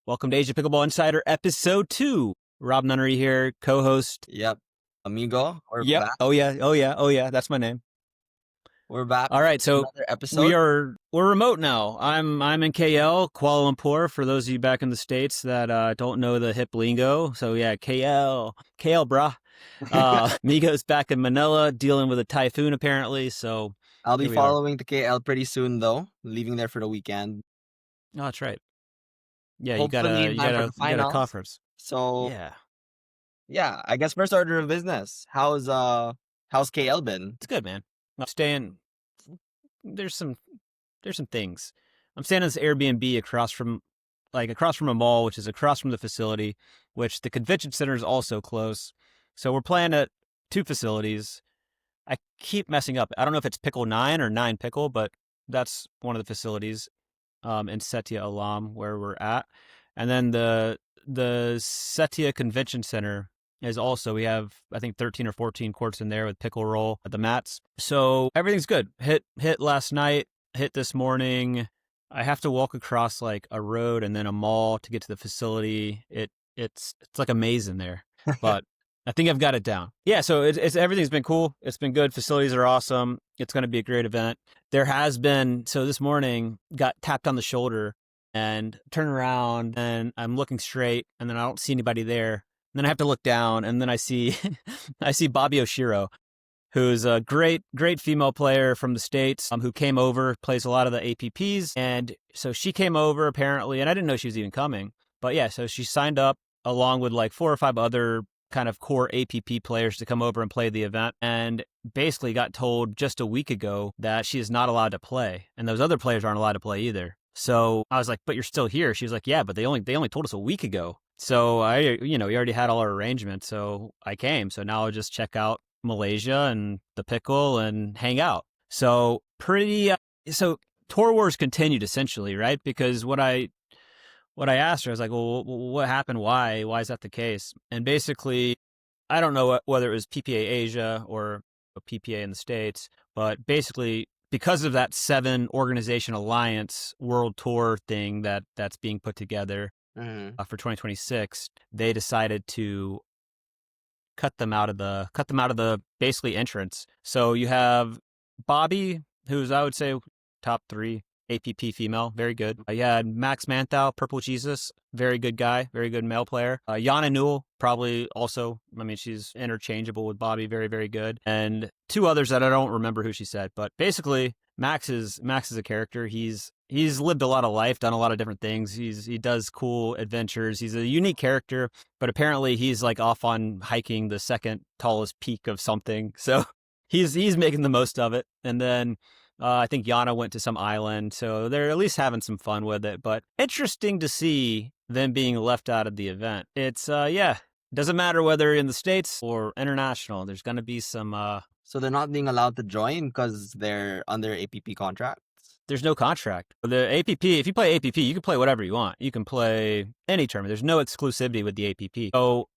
Welcome to Asia Pickleball Insider, episode 2. Rob Nunnery here, co-host. Yep. Amigo, we're Yep. back. Oh yeah. That's my name. We're back. All right, so another episode. we're remote now. I'm in KL, Kuala Lumpur. For those of you back in the States that don't know the hip lingo, so yeah, KL, brah. Migo's back in Manila, dealing with a typhoon apparently. So I'll be here we are. following to KL pretty soon, though. Leaving there for the weekend. Oh, that's right. Yeah, Hopefully in time for the you got a finals. conference. So Yeah, I guess first order of business. How's KL been? it's good, man. I'm staying. There's some things. I'm staying in this Airbnb across from a mall, which is across from the facility, which the convention center is also close. So we're playing at two facilities. I keep messing up. I don't know if it's Pickle 9 or 9 Pickle, but that's one of the facilities in Setia Alam where we're at. And then the Setia Convention Center is also, we have, I think, 13 or 14 courts in there with pickle roll at the mats. So everything's good. Hit last night, hit this morning. I have to walk across like a road and then a mall to get to the facility. It's like a maze in there, but I think I've got it down. Yeah, so it's everything's been cool. It's been good. Facilities are awesome. It's going to be a great event. There has been, so this morning got tapped on the shoulder and turn around and I'm looking straight and then I don't see anybody there. And then I have to look down and then I see Bobby Oshiro, who's a great female player from the States who came over, plays a lot of the APPs. And so she came over apparently, and I didn't know she was even coming. But yeah, so she signed up along with like 4 or 5 other kind of core APP players to come over and play the event, and basically got told just a week ago that she is not allowed to play. And those other players aren't allowed to play either. So I was like, but you're still here. She was like, yeah, but they only told us a week ago. So we already had all our arrangements. So I came. So now I'll just check out Malaysia and the pickle and hang out. So so Tour Wars continued essentially, right? Because what I asked her, I was like, well, what happened? Why is that the case? And basically, I don't know whether it was PPA Asia or PPA in the States, but basically because of that 7 organization alliance world tour thing that's being put together for 2026, they decided to cut them out of the basically entrance. So you have Bobby, who's I would say top 3 APP female, very good. You had Max Manthau, Purple Jesus, very good guy, very good male player. Yana Newell, probably also, I mean, she's interchangeable with Bobby, very, very good. And 2 others that I don't remember who she said, but basically Max is a character. He's lived a lot of life, done a lot of different things. He does cool adventures. He's a unique character, but apparently he's like off on hiking the second tallest peak of something. So he's making the most of it. And then I think Yana went to some island, so they're at least having some fun with it. But interesting to see them being left out of the event. It's doesn't matter whether in the States or international. There's going to be some. So they're not being allowed to join because they're under APP contracts. There's no contract. The APP, if you play APP, you can play whatever you want. You can play any tournament. There's no exclusivity with the APP. So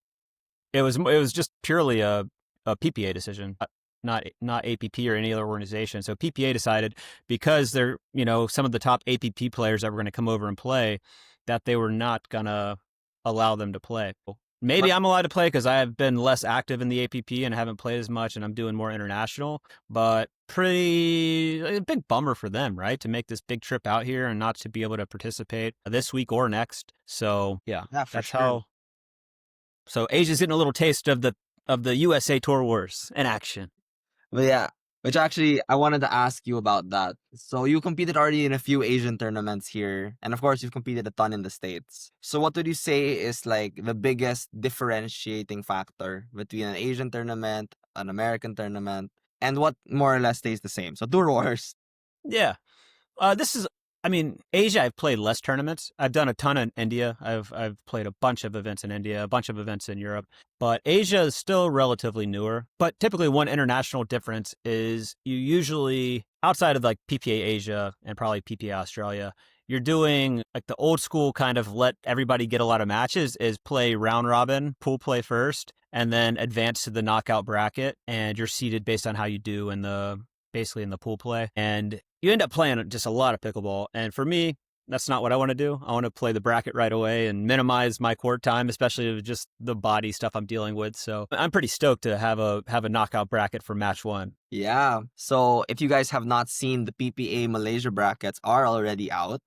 it was just purely a PPA decision. Not APP or any other organization. So PPA decided, because they're, some of the top APP players that were going to come over and play, that they were not going to allow them to play. Maybe I'm allowed to play because I have been less active in the APP and haven't played as much and I'm doing more international, but a big bummer for them, right? To make this big trip out here and not to be able to participate this week or next. So yeah that's sure. how. So Asia's getting a little taste of the USA Tour Wars in action. But yeah, which actually I wanted to ask you about that. So you competed already in a few Asian tournaments here, and of course you've competed a ton in the States. So what would you say is like the biggest differentiating factor between an Asian tournament, an American tournament, and what more or less stays the same? So Tour Wars. Yeah. Asia, I've played less tournaments. I've done a ton in India. I've played a bunch of events in India, a bunch of events in Europe. But Asia is still relatively newer. But typically one international difference is you usually, outside of like PPA Asia and probably PPA Australia, you're doing like the old school kind of let everybody get a lot of matches, is play round robin, pool play first, and then advance to the knockout bracket. And you're seeded based on how you do basically in the pool play. And you end up playing just a lot of pickleball. And for me, That's not what I want to do. I want to play the bracket right away and minimize my court time, especially with just the body stuff I'm dealing with. So I'm pretty stoked to have a knockout bracket for match one. Yeah. So if you guys have not seen, the PPA Malaysia brackets are already out.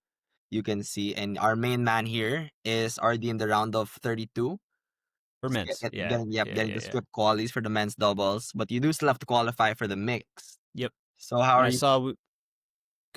You can see, and our main man here is already in the round of 32. For He's men's. Yeah. Yeah. getting Yeah. the Yeah. script qualies for the men's doubles, but you do still have to qualify for the mix. Yep. So how And are I you? saw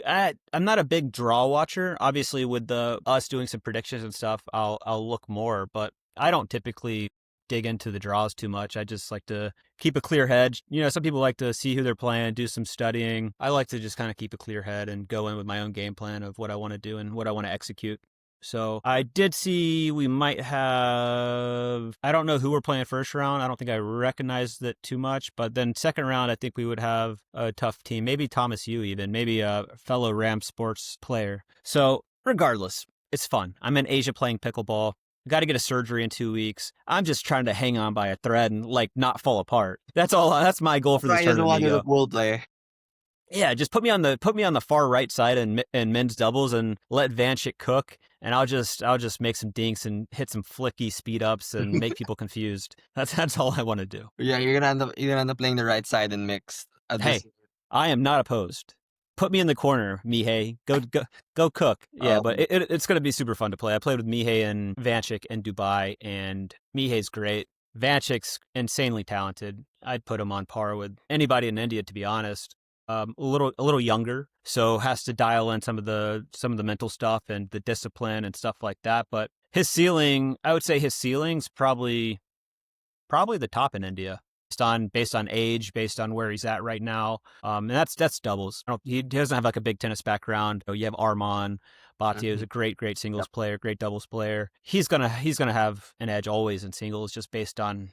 I'm not a big draw watcher. Obviously, with the us doing some predictions and stuff, I'll look more. But I don't typically dig into the draws too much. I just like to keep a clear head. You know, some people like to see who they're playing, do some studying. I like to just kind of keep a clear head and go in with my own game plan of what I want to do and what I want to execute. So I did see we might have. I don't know who we're playing first round. I don't think I recognized that too much. But then second round, I think we would have a tough team. Maybe Thomas Yu, even maybe a fellow Ram Sports player. So regardless, it's fun. I'm in Asia playing pickleball. Got to get a surgery in 2 weeks. I'm just trying to hang on by a thread and like not fall apart. That's all. That's my goal for this Try doesn't tournament, want to do the Migo. pool play. Yeah, just put me on the far right side in men's doubles and let Vanchik cook, and I'll just make some dinks and hit some flicky speed ups and make people confused. That's all I want to do. Yeah, you're gonna end up playing the right side in mixed. At this, Hey, I am not opposed. Put me in the corner, Mihei. Go cook. Yeah, but um, it's gonna be super fun to play. I played with Mihei and Vanchik in Dubai, and Mihei's great. Vanchik's insanely talented. I'd put him on par with anybody in India, to be honest. A little younger, so has to dial in some of the mental stuff and the discipline and stuff like that. But his ceiling, I would say his ceiling's probably the top in India, based on age, based on where he's at right now. And that's doubles. He doesn't have like a big tennis background. You have Arman Bhatia, who's mhm. a great singles Yep. player, great doubles player. He's gonna have an edge always in singles, just based on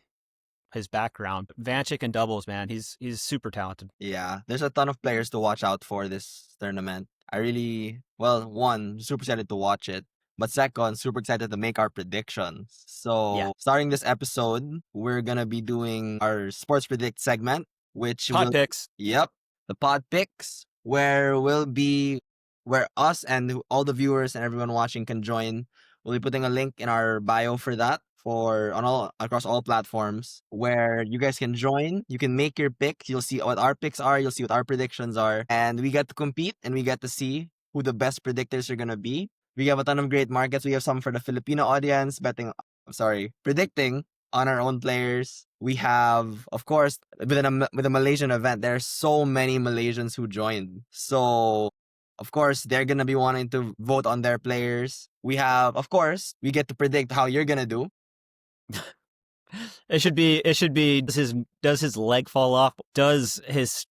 his background. But Vanchik in doubles, man, he's super talented. Yeah, there's a ton of players to watch out for this tournament. I really, well, one, super excited to watch it, but second, super excited to make our predictions. Yeah, So, starting this episode, we're gonna be doing our sports predict segment, which pod will, picks. yep, the pod picks, where us and all the viewers and everyone watching can join. We'll be putting a link in our bio for that, for on all across all platforms, where you guys can join. You can make your picks. You'll see what our picks are. You'll see what our predictions are, and we get to compete and we get to see who the best predictors are gonna be. We have a ton of great markets. We have some for the Filipino audience predicting on our own players. We have, of course, with a Malaysian event, there are so many Malaysians who joined. So of course, they're gonna be wanting to vote on their players. We have, of course, we get to predict how you're gonna do. It should be does his leg fall off? Does his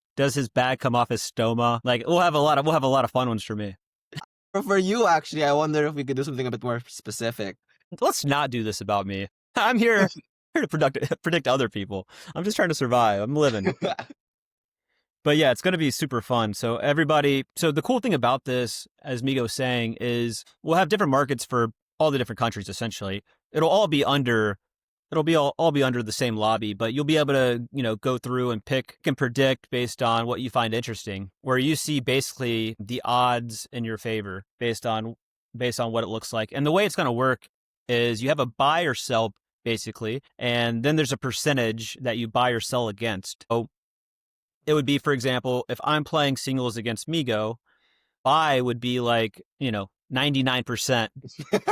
bag come off his stoma? Like we'll have a lot of fun ones for me. But for you, actually, I wonder if we could do something a bit more specific. Let's not do this about me. I'm here to predict other people. I'm just trying to survive. I'm living. But yeah, it's going to be super fun. So the cool thing about this, as Migo was saying, is we'll have different markets for all the different countries. Essentially, it'll all be under the same lobby, but you'll be able to, go through and pick and predict based on what you find interesting, where you see basically the odds in your favor based on what it looks like. And the way it's going to work is you have a buy or sell basically, and then there's a percentage that you buy or sell against. So it would be, for example, if I'm playing singles against Migo, buy would be like, 99%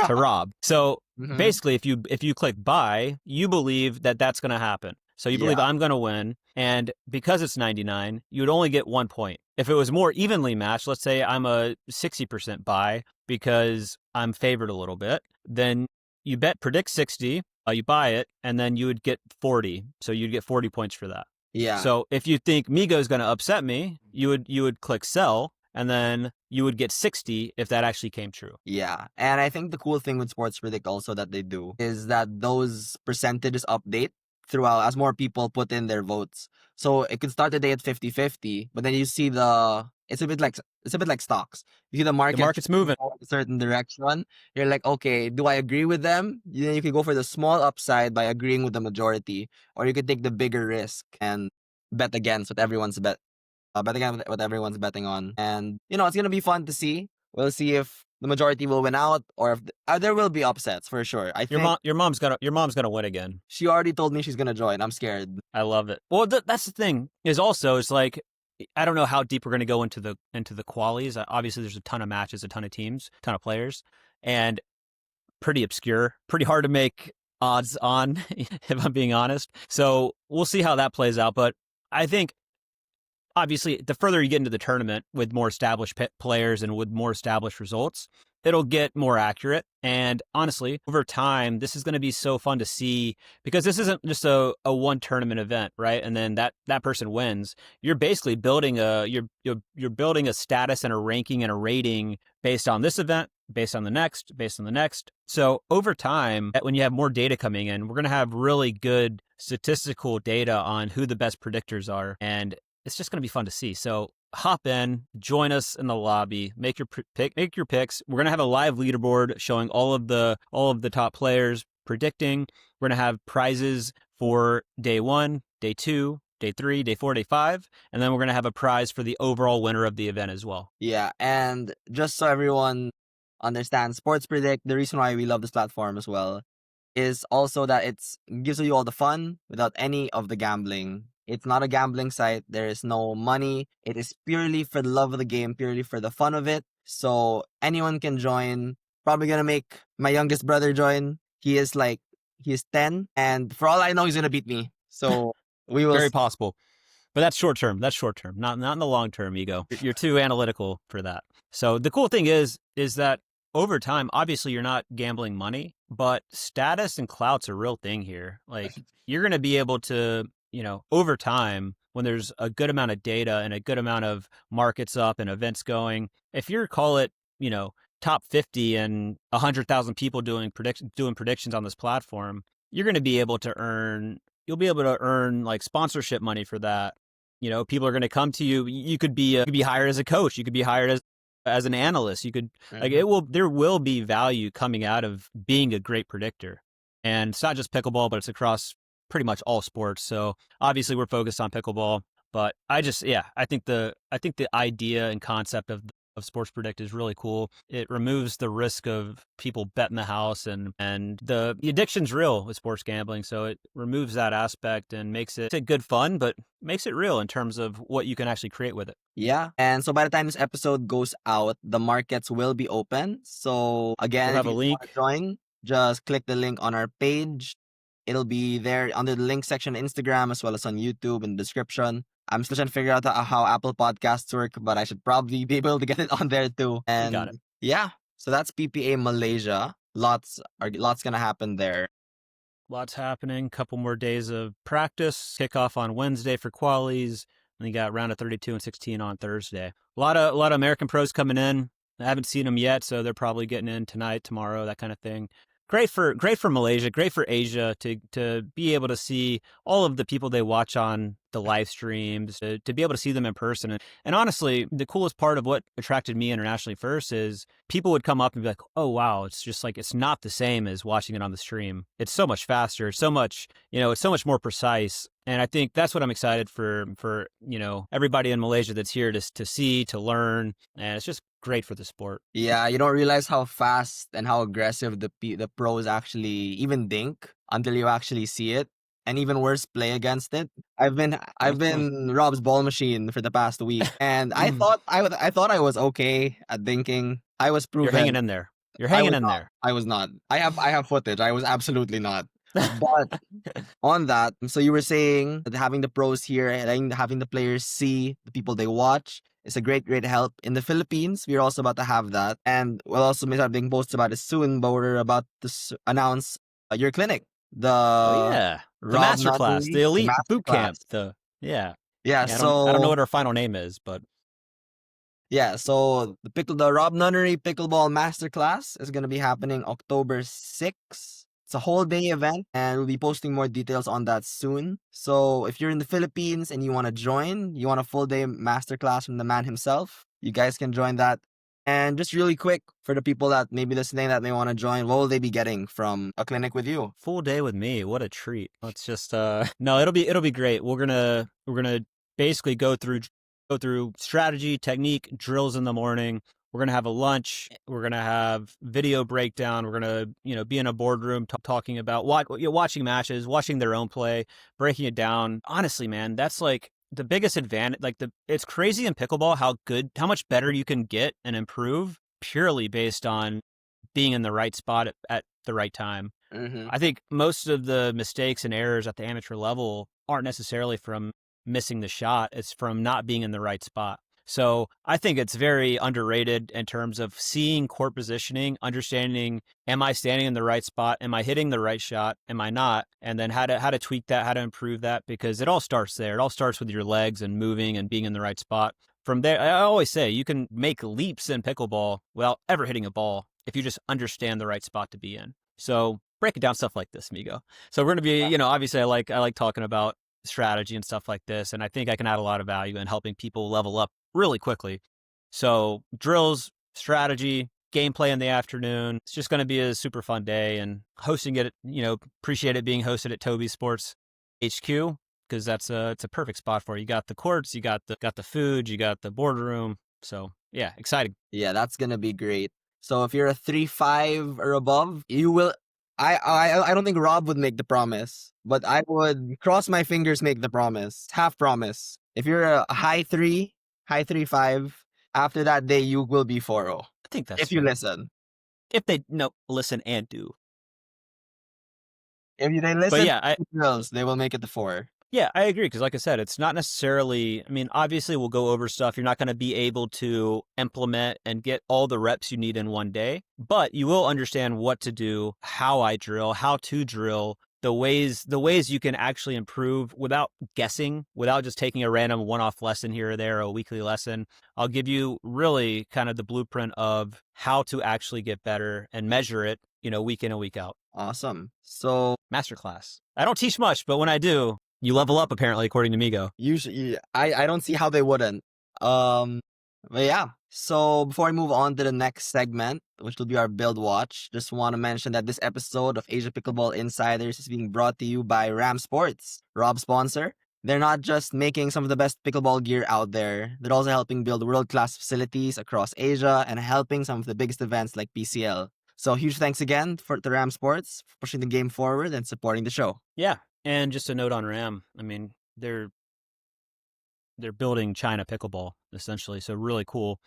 to Rob. So Hmm. basically, if you click buy, you believe that that's going to happen. So you believe Yeah, I'm going to win, and because it's 99, you would only get 1 point. If it was more evenly matched, let's say I'm a 60% buy because I'm favored a little bit, then you predict 60, you buy it, and then you would get 40. So you'd get 40 points for that. yeah, So if you think Migo is going to upset me, you would click sell, and then you would get 60 if that actually came true. yeah. And I think the cool thing with Sports Predict also that they do is that those percentages update throughout as more people put in their votes. So it could start the day at 50-50, but then you see it's a bit like stocks. You see the The market market's moving. go a certain direction. You're like, okay, do I agree with them? Then you can go for the small upside by agreeing with the majority, or you could take the bigger risk and bet against what everyone's betting on. And it's gonna be fun to see. We'll see if the majority will win out, or if there will be upsets for sure. I think Your mom's gonna win again. she already told me she's gonna join. I'm scared. I love it. Well, that's the thing. Is also it's like I don't know how deep we're gonna go into the qualies. Obviously, there's a ton of matches, a ton of teams, a ton of players, and pretty obscure, pretty hard to make odds on, if I'm being honest. So we'll see how that plays out. But I think obviously, the further you get into the tournament with more established players and with more established results, it'll get more accurate. And honestly, over time, this is going to be so fun to see because this isn't just a one tournament event, right? And then that person wins. You're basically building you're building a status and a ranking and a rating based on this event, based on the next, based on the next. So over time, when you have more data coming in, we're going to have really good statistical data on who the best predictors are. And it's just going to be fun to see. So hop in, join us in the lobby, make your picks. We're going to have a live leaderboard showing all of the top players predicting. We're going to have prizes for day 1, day 2, day 3, day 4, day 5, and then we're going to have a prize for the overall winner of the event as well. Yeah, and just so everyone understands, Sports Predict, the reason why we love this platform as well is also that it gives you all the fun without any of the gambling. It's not a gambling site. There is no money. It is purely for the love of the game, purely for the fun of it. So anyone can join. Probably gonna make my youngest brother join. He's 10, and for all I know, he's gonna beat me. So we will. Very possible. But that's short term. That's short term, not in the long term, Migo. You're too analytical for that. So the cool thing is that over time, obviously you're not gambling money, but status and clout's a real thing here. Like you're going to be able to, over time, when there's a good amount of data and a good amount of markets up and events going, if you call it, top 50 and 100,000 people doing predictions on this platform, you're going to be able to earn. You'll be able to earn like sponsorship money for that. People are going to come to you. You could be hired as a coach. You could be hired as an analyst. You could there will be value coming out of being a great predictor. And it's not just pickleball, but it's across pretty much all sports. So obviously we're focused on pickleball, but I think the idea and concept of Sports Predict is really cool. It removes the risk of people betting the house and the addiction's real with sports gambling. So it removes that aspect and makes it good fun, but makes it real in terms of what you can actually create with it. Yeah. And so by the time this episode goes out, the markets will be open. So again, we'll have if you a link. Want to join, just click the link on our page. It'll be there under the link section on Instagram as well as on YouTube in the description. I'm still trying to figure out how Apple Podcasts work, but I should probably be able to get it on there too. And got it. Yeah, so that's PPA Malaysia. Lots gonna happen there. Lots happening. Couple more days of practice. Kickoff on Wednesday for qualies. And you got round of 32 and 16 on Thursday. A lot of American pros coming in. I haven't seen them yet, so they're probably getting in tonight, tomorrow, that kind of thing. Great for Malaysia, great for Asia to be able to see all of the people they watch on the live streams, to be able to see them in person. And honestly, the coolest part of what attracted me internationally first is people would come up and be like, oh, wow, it's just like, it's not the same as watching it on the stream. It's so much faster, so much, it's so much more precise. And I think that's what I'm excited for everybody in Malaysia that's here to see, to learn. And it's just great for the sport. Yeah, you don't realize how fast and how aggressive the pros actually even think until you actually see it, and even worse, play against it. I've been Rob's ball machine for the past week, and I thought I was okay at dinking. I was proven. You're hanging in there. You're hanging in there. I was not. I have footage. I was absolutely not. But on that, so you were saying that having the pros here and having the players see the people they watch is a great help. In the Philippines, we're also about to have that. And we'll also be having posts about it soon, but we're about to announce your clinic. The masterclass, the elite boot camp. Yeah, so I don't know what our final name is, but yeah, so the Rob Nunnery Pickleball Masterclass is going to be happening October 6th. It's a whole day event, and we'll be posting more details on that soon. So if you're in the Philippines and you want to join, you want a full day masterclass from the man himself, you guys can join that. And just really quick, for the people that may be listening that they want to join, what will they be getting from a clinic with you? Full day with me. What a treat. Let's just no, it'll be great. We're gonna basically go through strategy, technique, drills in the morning. We're going to have a lunch. We're going to have video breakdown. We're going to, be in a boardroom talking about watching matches, watching their own play, breaking it down. Honestly, man, that's like the biggest advantage. It's crazy in pickleball how much better you can get and improve purely based on being in the right spot at the right time. Mm-hmm. I think most of the mistakes and errors at the amateur level aren't necessarily from missing the shot. It's from not being in the right spot. So I think it's very underrated in terms of seeing court positioning, understanding, am I standing in the right spot? Am I hitting the right shot? Am I not? And then how to tweak that, how to improve that, because it all starts there. It all starts with your legs and moving and being in the right spot. From there, I always say you can make leaps in pickleball without ever hitting a ball if you just understand the right spot to be in. So breaking down stuff like this, Migo. So we're going to be, obviously I like talking about strategy and stuff like this, and I think I can add a lot of value in helping people level up really quickly. So drills, strategy, gameplay in the afternoon. It's just going to be a super fun day, and hosting it, appreciate it being hosted at Toby Sports HQ, because it's a perfect spot for it. You got the courts, you got the food, you got the boardroom. So yeah, exciting. Yeah, that's gonna be great. So if you're a 3.5 or above, you will. I don't think Rob would make the promise, but I would cross my fingers make the promise. Half promise. If you're a high 3.5, after that day you will be 4.0. I think that's if you fair. listen. If they listen and do. If they listen, but yeah, drills, they will make it to 4. Yeah, I agree. Because like I said, it's not necessarily, obviously we'll go over stuff. You're not going to be able to implement and get all the reps you need in one day, but you will understand what to do, how I drill, how to drill, the ways you can actually improve without guessing, without just taking a random one-off lesson here or there, or a weekly lesson. I'll give you really kind of the blueprint of how to actually get better and measure it, week in and week out. Awesome. So masterclass. I don't teach much, but when I do, you level up, apparently, according to Migo. Usually, I don't see how they wouldn't. But yeah. So before I move on to the next segment, which will be our build watch, just want to mention that this episode of Asia Pickleball Insiders is being brought to you by Ram Sports, Rob's sponsor. They're not just making some of the best pickleball gear out there, they're also helping build world-class facilities across Asia and helping some of the biggest events like PCL. So huge thanks again to Ram Sports for pushing the game forward and supporting the show. Yeah. And just a note on Ram, they're building China pickleball, essentially. So really cool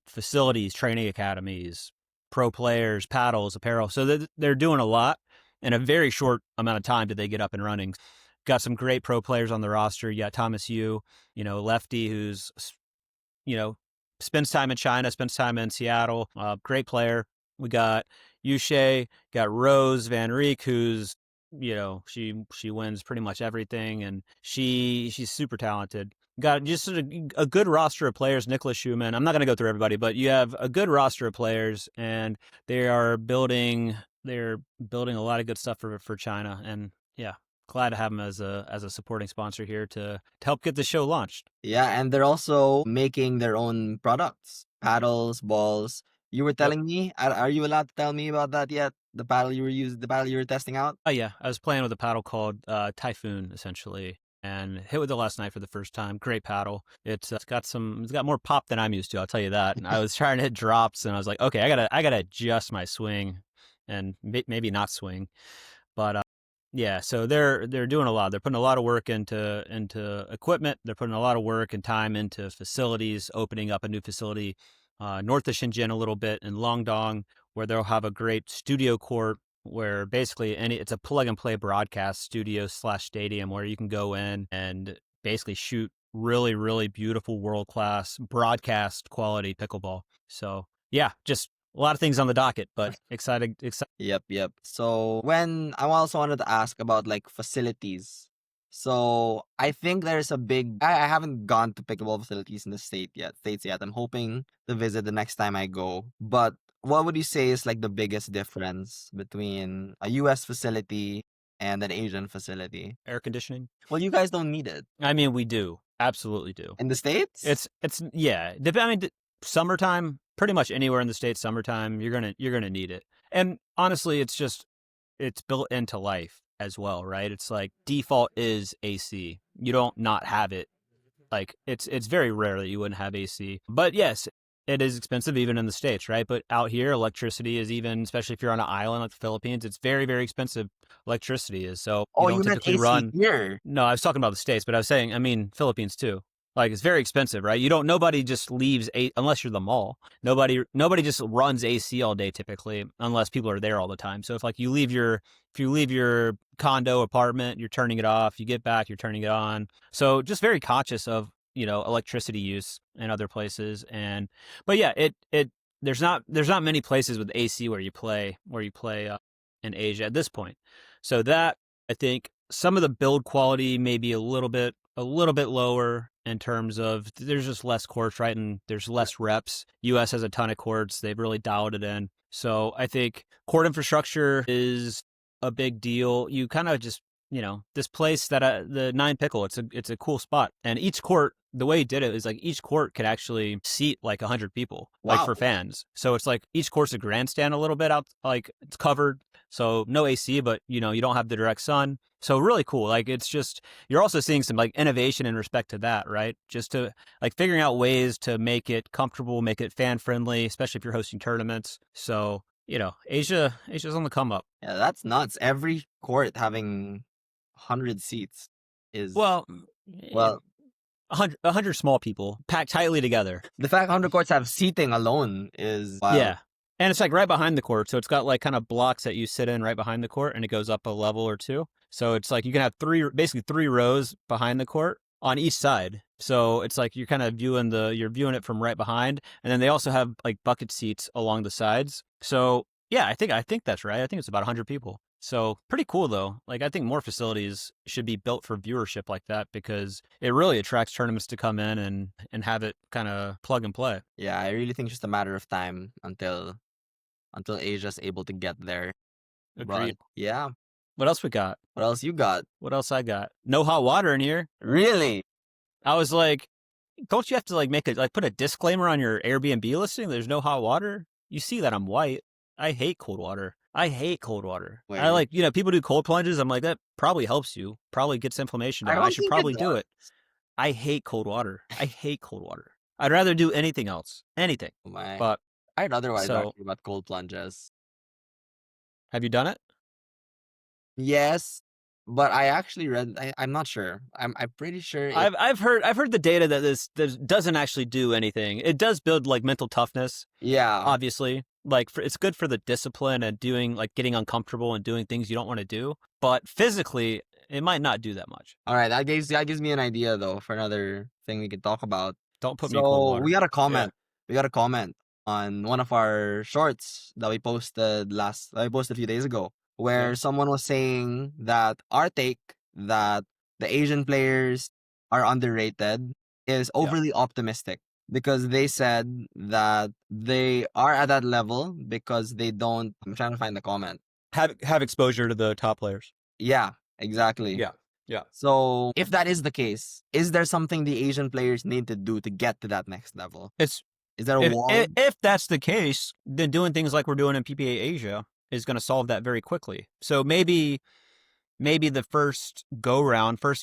facilities, training academies, pro players, paddles, apparel. So they're doing a lot in a very short amount of time. Did they get up and running? Got some great pro players on the roster. You got Thomas Yu, lefty, who's, spends time in China, spends time in Seattle. Great player. We got Yushe, got Rose Van Reek, who's, she wins pretty much everything, and she's super talented. Got just a good roster of players. Nicholas Schumann. I'm not going to go through everybody, but you have a good roster of players, and they're building a lot of good stuff for China. And yeah, glad to have them as a supporting sponsor here to help get the show launched. Yeah, and they're also making their own products, paddles, balls. You were telling me, are you allowed to tell me about that yet? The paddle you were testing out? Oh yeah, I was playing with a paddle called Typhoon, essentially, and hit with it last night for the first time. Great paddle. It's got more pop than I'm used to. I'll tell you that. And I was trying to hit drops, and I was like, okay, I gotta adjust my swing, and maybe not swing, but yeah. So they're doing a lot. They're putting a lot of work into equipment. They're putting a lot of work and time into facilities. Opening up a new facility north of Shenzhen a little bit in Longdong, where they'll have a great studio court where basically it's a plug and play broadcast studio / stadium where you can go in and basically shoot really, really beautiful world-class broadcast quality pickleball. So yeah, just a lot of things on the docket, but excited. Yep. So when I also wanted to ask about like facilities. So I think there's a big. I haven't gone to pickleball facilities in the states yet. I'm hoping to visit the next time I go. But what would you say is like the biggest difference between a U.S. facility and an Asian facility? Air conditioning. Well, you guys don't need it. We do. Absolutely do. In the States? It's yeah. Summertime, pretty much anywhere in the States, summertime, you're gonna need it. And honestly, it's built into life as well, right? It's like default is AC. You don't not have it. Like it's very rare that you wouldn't have AC. But yes, it is expensive even in the States, right? But out here, electricity is even, especially if you're on an island like the Philippines, it's very, very expensive. Electricity is. So you Oh, don't you meant typically AC run. here. No, I was talking about the States, but I was saying, I mean, Philippines too. Like it's very expensive, right? Nobody just leaves unless you're the mall. Nobody just runs AC all day typically, unless people are there all the time. So if you leave your condo apartment, you're turning it off. You get back, you're turning it on. So just very conscious of electricity use in other places. But yeah, there's not many places with AC where you play in Asia at this point. So that I think some of the build quality may be a little bit lower in terms of there's just less courts, right? And there's less reps. US has a ton of courts. They've really dialed it in. So I think court infrastructure is a big deal. You kind of just, this place that the Nine Pickle, it's a cool spot. And each court, the way he did it is like each court could actually seat like 100 people, like Wow. for fans. So it's like each court's a grandstand a little bit out, like it's covered. So no AC, but you don't have the direct sun. So really cool. Like it's just, you're also seeing some like innovation in respect to that, right? Just to like figuring out ways to make it comfortable, make it fan friendly, especially if you're hosting tournaments. So, Asia's on the come up. Yeah, that's nuts. Every court having 100 seats is, Well, well, 100 small people packed tightly together. the fact 100 courts have seating alone is wild. Yeah. And it's like right behind the court. So it's got like kind of blocks that you sit in right behind the court and it goes up a level or two. So it's like you can have basically three rows behind the court on each side. So it's like you're kind of viewing it from right behind. And then they also have like bucket seats along the sides. So yeah, I think that's right. I think it's about 100 people. So pretty cool though. Like I think more facilities should be built for viewership like that because it really attracts tournaments to come in and have it kind of plug and play. Yeah, I really think it's just a matter of time until Asia's able to get there. Agreed. But yeah, What else we got? what else you got? What else I got? No hot water in here. Really? I was like, don't you have to like put a disclaimer on your Airbnb listing? There's no hot water. You see that I'm white. I hate cold water. I Wait. like, people do cold plunges. I'm like, that probably helps you. Probably gets inflammation down. I should probably do it. I hate cold water. I'd rather do anything else. Anything. Oh my. But I'd otherwise so- argue about cold plunges. have you done it? Yes, but I actually read. I'm not sure. I'm pretty sure. I've heard the data that this doesn't actually do anything. It does build like mental toughness. Yeah. Obviously, like it's good for the discipline and doing like getting uncomfortable and doing things you don't want to do. But physically, it might not do that much. All right. That gives me an idea though for another thing we can talk about. Don't put me in cold water. We got a comment. We got a comment on one of our shorts that we posted a few days ago, where Yeah. someone was saying that our take that the Asian players are underrated is overly optimistic because they said that they are at that level because they don't. I'm trying to find the comment. Have exposure to the top players. Yeah, exactly. Yeah. So if that is the case, is there something the Asian players need to do to get to that next level? Is there a wall? If that's the case, then doing things like we're doing in PPA Asia is going to solve that very quickly. So maybe the first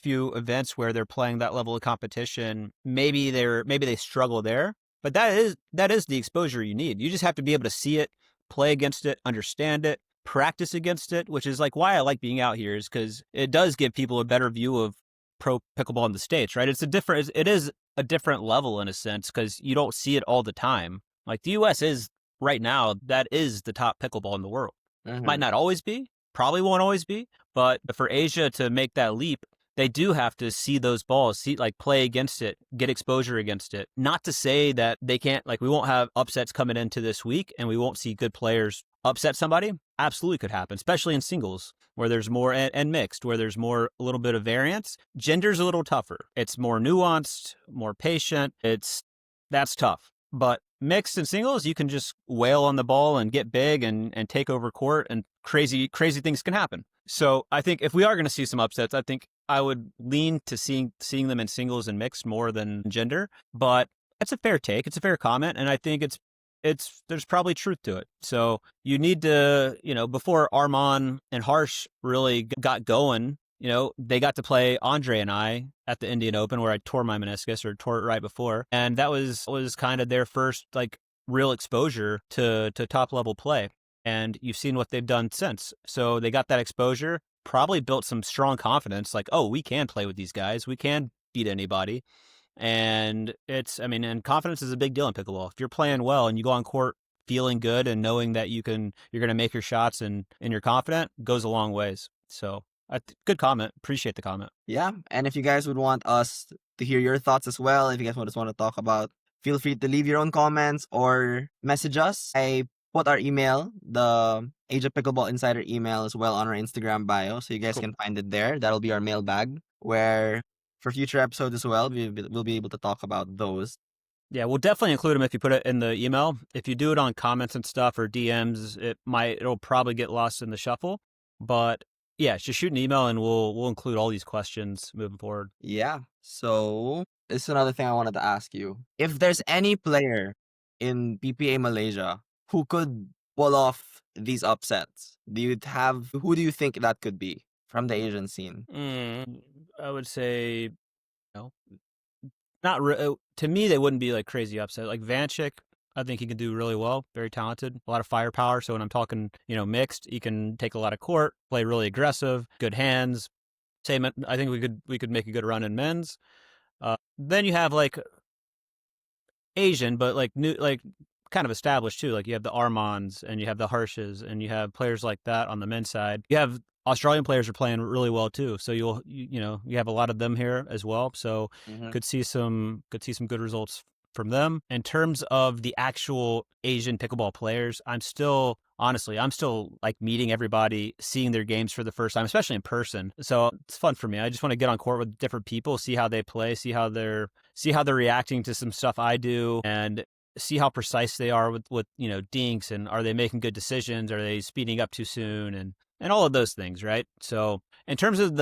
few events where they're playing that level of competition, maybe they struggle there. But that is the exposure you need. You just have to be able to see it, play against it, understand it, practice against it, which is like why I like being out here, is because it does give people a better view of pro pickleball in the States, right? It is a different level in a sense because you don't see it all the time. Like the US is right now, that is the top pickleball in the world. Mhm. Might not always be, probably won't always be, but for Asia to make that leap, they do have to see those balls, play against it, get exposure against it. Not to say that they can't, like we won't have upsets coming into this week and we won't see good players upset somebody. Absolutely could happen, especially in singles where there's more and mixed, where there's a little bit of variance. Gender's a little tougher. It's more nuanced, more patient. That's tough. But mixed and singles, you can just wail on the ball and get big and take over court and crazy things can happen. So I think if we are going to see some upsets, I think I would lean to seeing them in singles and mixed more than gender. But it's a fair take. It's a fair comment. And I think there's probably truth to it. So you need to, before Armand and Harsh really got going they got to play Andre and I at the Indian Open where I tore my meniscus or tore it right before. And that was kind of their first like real exposure to top level play. And you've seen what they've done since. So they got that exposure, probably built some strong confidence like, oh, we can play with these guys. We can beat anybody. And and confidence is a big deal in pickleball. If you're playing well and you go on court feeling good and knowing that you're going to make your shots and you're confident goes a long ways. So good comment. Appreciate the comment. Yeah. And if you guys would want us to hear your thoughts as well, if you guys want to talk about, feel free to leave your own comments or message us. I put our email, the Asia Pickleball Insider email as well on our Instagram bio. So you guys Cool. can find it there. That'll be our mailbag where for future episodes as well, we'll be able to talk about those. Yeah, we'll definitely include them if you put it in the email. If you do it on comments and stuff or DMs, it'll probably get lost in the shuffle. But yeah, just shoot an email and we'll include all these questions moving forward. Yeah. So this is another thing I wanted to ask you. If there's any player in PPA Malaysia who could pull off these upsets, who do you think that could be from the Asian scene? I would say, to me, they wouldn't be like crazy upset. Like Vanchik, I think he can do really well. Very talented, a lot of firepower. So when I'm talking, mixed, he can take a lot of court, play really aggressive, good hands. Same, I think we could make a good run in men's. Then you have like Asian, but like new, like kind of established too. Like you have the Armands and you have the Harshes and you have players like that on the men's side. You have Australian players are playing really well too. So you have a lot of them here as well. So could see some good results from them. In terms of the actual Asian pickleball players, I'm still like meeting everybody, seeing their games for the first time, especially in person. So it's fun for me. I just want to get on court with different people, see how they play, see how they're reacting to some stuff I do, and see how precise they are with dinks, and are they making good decisions? Are they speeding up too soon? And all of those things, right? So in terms of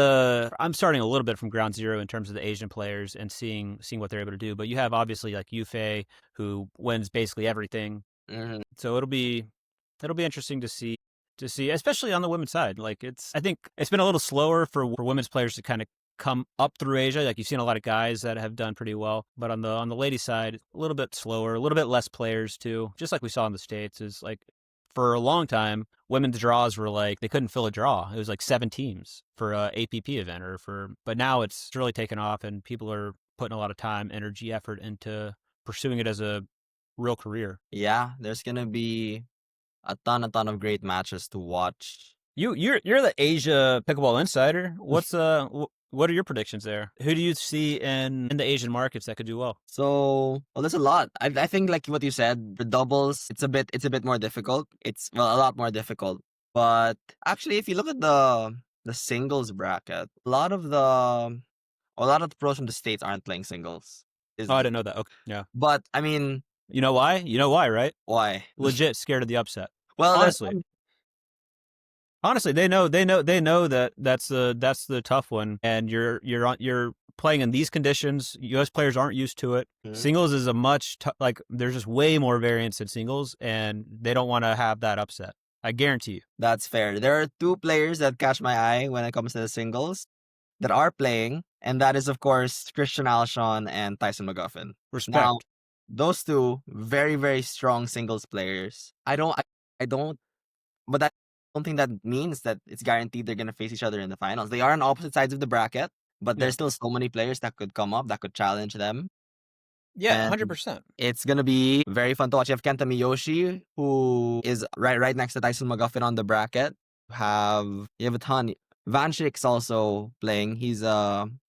I'm starting a little bit from ground zero in terms of the Asian players and seeing what they're able to do. But you have obviously like Yufei, who wins basically everything. Mm-hmm. So it'll be interesting to see, especially on the women's side. Like I think it's been a little slower for women's players to kind of come up through Asia. Like you've seen a lot of guys that have done pretty well, but on the ladies' side, a little bit slower, a little bit less players too. Just like we saw in the States, is like for a long time, women's draws were like they couldn't fill a draw. It was like 7 teams for a APP event but now it's really taken off and people are putting a lot of time, energy, effort into pursuing it as a real career. Yeah, there's gonna be a ton of great matches to watch. You're the Asia Pickleball Insider. What are your predictions there? Who do you see in the Asian markets that could do well? So, there's a lot. I think like what you said, the doubles, it's a bit more difficult. It's a lot more difficult. But actually, if you look at the singles bracket, a lot of the pros from the States aren't playing singles. Oh, I didn't know that. Okay, yeah. But I mean, you know why? You know why, right? Why? Legit scared of the upset. Well, honestly, they know that that's the tough one, and you're playing in these conditions. U.S. players aren't used to it. Mm-hmm. Singles is there's just way more variance in singles, and they don't want to have that upset. I guarantee you. That's fair. There are 2 players that catch my eye when it comes to the singles that are playing, and that is of course Christian Alshon and Tyson McGuffin. Respect. Now, those 2 very, very strong singles players. I don't think that means that it's guaranteed they're gonna face each other in the finals. They are on opposite sides of the bracket, but there's still so many players that could come up that could challenge them. Yeah, 100%. It's gonna be very fun to watch. You have Kenta Miyoshi, who is right next to Tyson McGuffin on the bracket. You have a ton. Vanchik's also playing. He's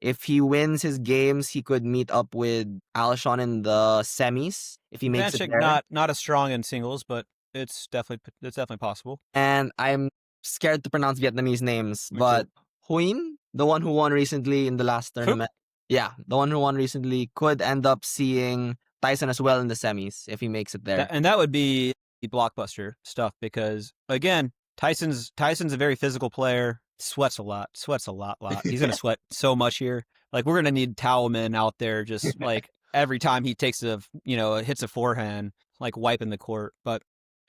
if he wins his games, he could meet up with Alshon in the semis if he makes it there. Not as strong in singles, but it's definitely possible. And I'm scared to pronounce Vietnamese names, but Huyn, the one who won recently in the last tournament. Yeah, the one who won recently could end up seeing Tyson as well in the semis if he makes it there. And that would be blockbuster stuff because again, Tyson's a very physical player. Sweats a lot. He's gonna sweat so much here. Like we're gonna need towelmen out there just like every time he takes hits a forehand, like wiping the court. But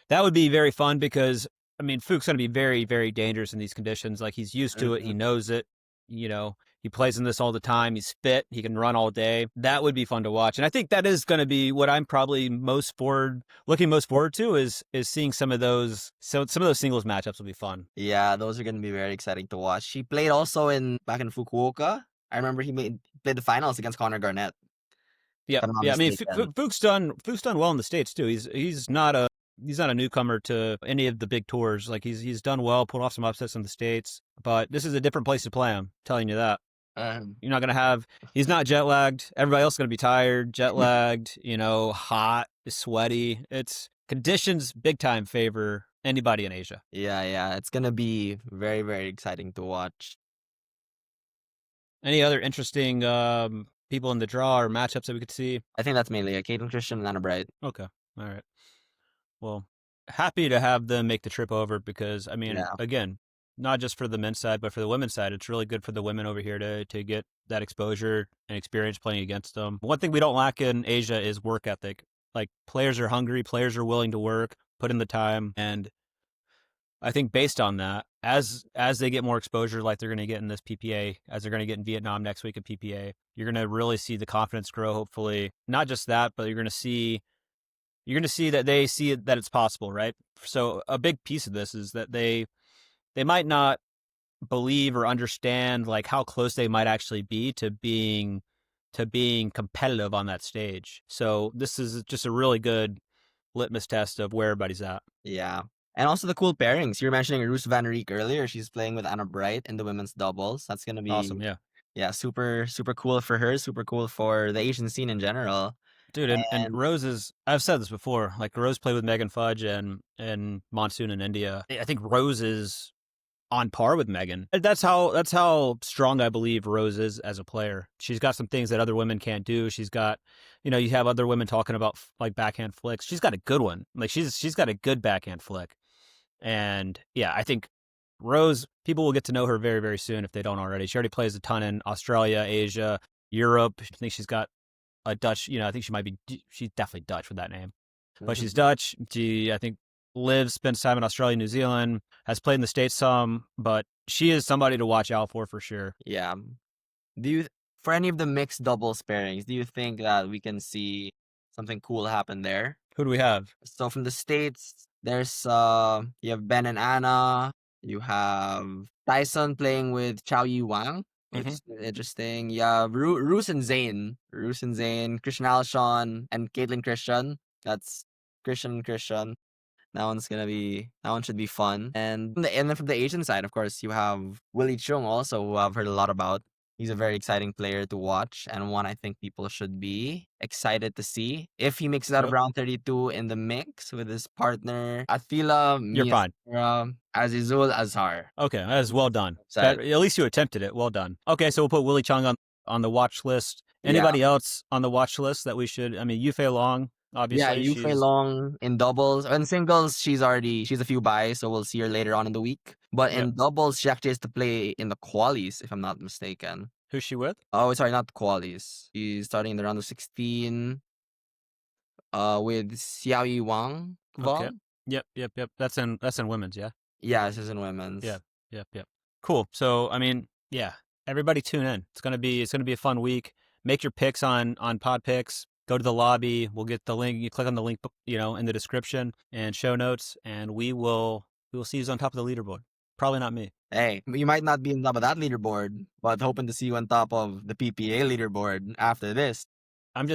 that would be very fun because I mean Fuch's gonna be very, very dangerous in these conditions. Like he's used to it, he knows it. he plays in this all the time. He's fit. He can run all day. That would be fun to watch. And I think that is going to be what I'm probably looking most forward to is seeing some of those. So some of those singles matchups will be fun. Yeah, those are going to be very exciting to watch. She played also back in Fukuoka. I remember played the finals against Connor Garnett. Yeah, If I'm not yeah. I mean, mistaken. Fuch's done well in the States too. He's not a newcomer to any of the big tours. Like he's done well, pulled off some upsets in the States. But this is a different place to play him. Telling you that. Um, You're not gonna have. He's not jet lagged. Everybody else is gonna be tired, jet lagged. Hot, sweaty. It's conditions big time favor anybody in Asia. yeah, it's going to be very, very exciting to watch. Any other interesting people in the draw or matchups that we could see? I think that's mainly it. Caitlin Christian and Anna Bright. Okay, all right. Well, happy to have them make the trip over because I mean, Yeah. again, not just for the men's side, but for the women's side, it's really good for the women over here to get that exposure and experience playing against them. One thing we don't lack in Asia is work ethic. Like players are hungry, players are willing to work, put in the time, and I think based on that, as they get more exposure, like they're going to get in this PPA, as they're going to get in Vietnam next week at PPA, you're going to really see the confidence grow. Hopefully, not just that, but you're going to see that they see that it's possible, right? So a big piece of this is that they might not believe or understand like how close they might actually be to being competitive on that stage. So this is just a really good litmus test of where everybody's at. Yeah. And also the cool pairings. You were mentioning Roos van Riek earlier. She's playing with Anna Bright in the women's doubles. That's going to Awesome, be, yeah. yeah, super, super cool for her. Super cool for the Asian scene in general. Dude, and And Rose is, I've said this before, like Rose played with Megan Fudge and Monsoon in India. I think Rose is on par with Megan. That's how strong I believe Rose is as a player. She's got some things that other women can't do. She's got, you have other women talking about like backhand flicks. She's got a good one. Like she's got a good backhand flick. And yeah, I think Rose, people will get to know her very, very soon if they don't already. She already plays a ton in Australia, Asia, Europe. I think she's got a Dutch, I think she's definitely Dutch with that name, but she's Dutch. She, I think, spends time in Australia, New Zealand, has played in the States some, but she is somebody to watch out for sure. yeah. Do you, for any of the mixed doubles pairings, do you think that we can see something cool happen there? Who do we have? So from the States, there's you have Ben and Anna. You have Tyson playing with Chow Yi Wang, which is interesting. You have Roos and Zane. Christian Alshon, and Caitlin Christian. That's Christian and Christian. That one should be fun. And then from the Asian side, of course, you have Willie Chung also, who I've heard a lot about. He's a very exciting player to watch and one I think people should be excited to see. If he makes it out of Yep. round 32 in the mix with his partner, Attila You're fine. Azizul Azhar. Okay, that is well done. Excited. At least you attempted it. Well done. Okay, so we'll put Willie Chung on the watch list. Yeah. Anybody else on the watch list that we should? I mean, Yufei Long, Yeah, obviously. Yu Fei Long in doubles. In singles, she's a few buys, so we'll see her later on in the week. But Yep. in doubles, she actually has to play in the qualies, if I'm not mistaken. Who's she with? Oh, sorry, not the qualies. She's starting in the round of 16 with Xiao Yi Wang. Okay. Yep. That's in women's, yeah. Yeah, this is in women's. Yep. Cool. So I mean, yeah, everybody tune in. It's gonna be a fun week. Make your picks on Pod Picks. Go to the lobby. We'll get the link. You click on the link, in the description and show notes, and we will see who's on top of the leaderboard. Probably not me. Hey, you might not be on top of that leaderboard, but hoping to see you on top of the PPA leaderboard after this. I'm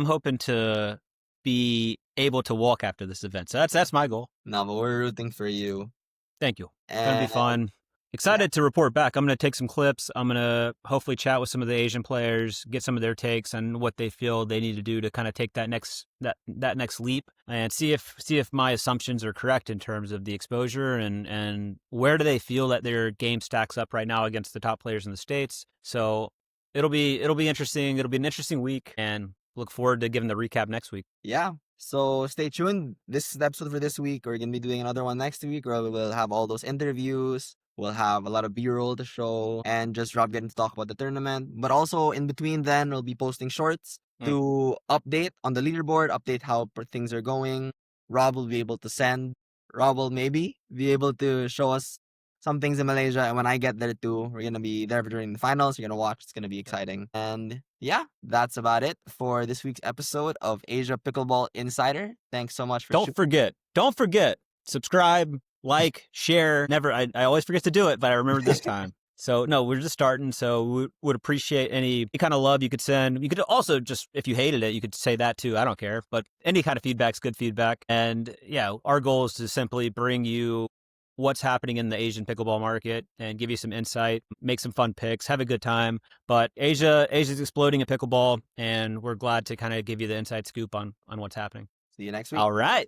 hoping to be able to walk after this event. So that's my goal. No, but we're rooting for you. Thank you. It's gonna be And fun. Excited to report back. I'm gonna take some clips. I'm gonna hopefully chat with some of the Asian players, get some of their takes on what they feel they need to do to kind of take that next leap, and see if my assumptions are correct in terms of the exposure and where do they feel that their game stacks up right now against the top players in the States. So it'll be interesting. It'll be an interesting week, and look forward to giving the recap next week. yeah, so stay tuned. This is the episode for this week. We're going to be doing another one next week where we'll have all those interviews. We'll have a lot of B-roll to show and just Rob getting to talk about the tournament. But also in between then, we'll be posting shorts to update on the leaderboard, update how things are going. Rob will maybe be able to show us some things in Malaysia. And when I get there too, we're gonna be there during the finals. You're gonna watch. It's gonna be exciting. And yeah, that's about it for this week's episode of Asia Pickleball Insider. Thanks so much for Don't forget, subscribe, like, share. I always forget to do it, but I remember this time. So no, we're just starting. So we would appreciate any kind of love you could send. You could also just, if you hated it, you could say that too. I don't care, but any kind of feedback's good feedback. And yeah, our goal is to simply bring you what's happening in the Asian pickleball market and give you some insight, make some fun picks, have a good time. But Asia's exploding in pickleball, and we're glad to kind of give you the inside scoop on what's happening. See you next week. All right.